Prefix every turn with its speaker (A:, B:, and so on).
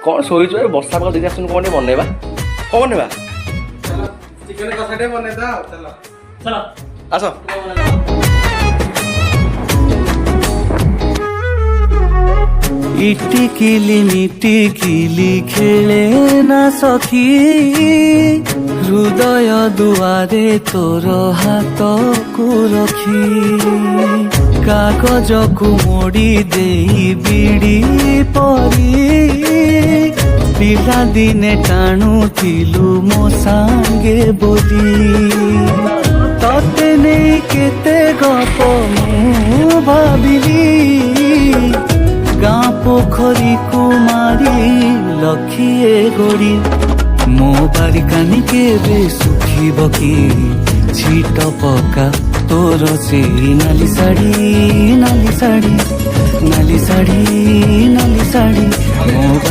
A: କ'ଣ ଶୋଇଛୁ ଏ ବର୍ଷା ପାଗ ଦେଇକି ଆସୁନୁ କ'ଣ ଟିକେ ବନେଇବା କ'ଣ ବନେଇବା
B: ଚିକେନ କଷା ଟେ ବନେଇଦା ଚାଲ
C: चलो
A: ଆସ
D: इटिकिली मिटिकिली खेले ना सखी हृदय दुआरे तोर हाथ को रखी कागज को मोड़ी देई बिड़ी परी पिला दिने टाणुथिलु मो सांगे बोली तते नहीं केते गप मु भाबिली गाँ पोखरी कुमारी लखिए गोड़ी मो बारिकानी के सुखीब कि छिट पका तोर से नाली साड़ी नाली साड़ी नाली साड़ी नाली साड़ी मो